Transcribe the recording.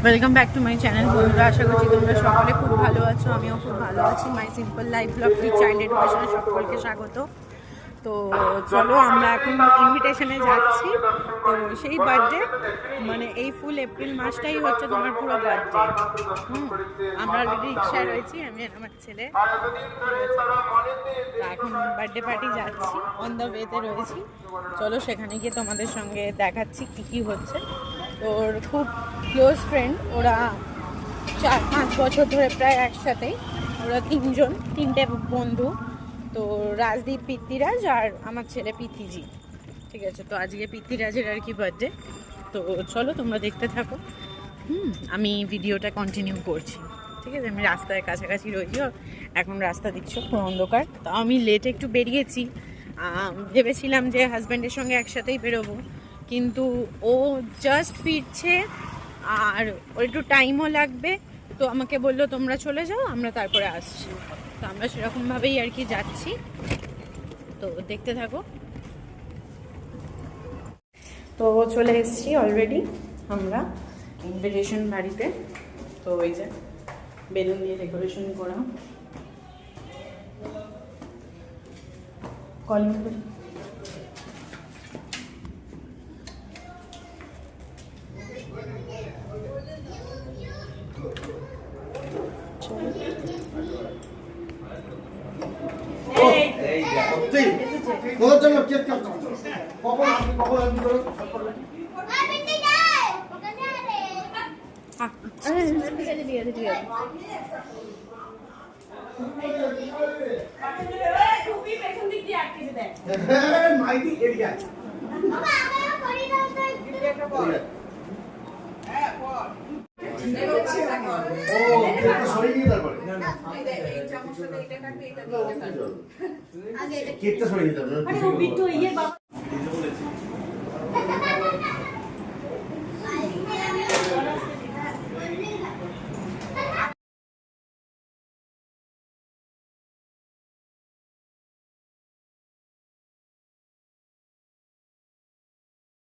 Welcome back to my channel. বন্ধুরা, আশা করছি তোমরা সকলে খুব ভালো আছো। আমিও খুব ভালো আছি। My simple life blog with child এডুকেশনে সকলকে স্বাগত। তো চলো আমরা এখন ইনভিটেশনে যাচ্ছি। তো সেই বার্থডে মানে এই ফুল এপ্রিল মাসটাই হচ্ছে তোমার পুরো বার্থডে। আমরা অলরেডি রিক্সায় রয়েছি, আমি আর আমার ছেলে। তো এখন বার্থডে পার্টি যাচ্ছি, অন দ্য ওয়েতে রয়েছি। চলো সেখানে গিয়ে তোমাদের সঙ্গে দেখাচ্ছি কি কি হচ্ছে। ওর খুব ক্লোজ ফ্রেন্ড, ওরা 4-5 বছর ধরে প্রায় একসাথেই। ওরা তিনটে বন্ধু। তো রাজদীপ, পিতৃরাজ আর আমার ছেলে পিতৃজি। ঠিক আছে, তো আজকে পিতৃরাজের আর কি বার্থডে। তো চলো তোমরা দেখতে থাকো। আমি ভিডিওটা কন্টিনিউ করছি। ঠিক আছে, আমি রাস্তার কাছাকাছি রয়েছি। এখন রাস্তা দিচ্ছ পুরো অন্ধকার। তো আমি লেটে একটু বেরিয়েছি। ভেবেছিলাম যে হাজব্যান্ডের সঙ্গে একসাথেই বেরোবো, কিন্তু ও জাস্ট ফিরছে আর ওর একটু টাইমও লাগবে। তো আমাকে বললো তোমরা চলে যাও, আমরা তারপরে আসছি। তো আমরা সেরকমভাবেই আর কি যাচ্ছি। তো দেখতে থাকো। তো চলে এসেছি অলরেডি আমরা ইনভিটেশন বাড়িতে। তো ওই যে বেলুন দিয়ে ডেকোরেশন করা, কলিং বেল। কেকটা সরিয়ে নিতে হবে।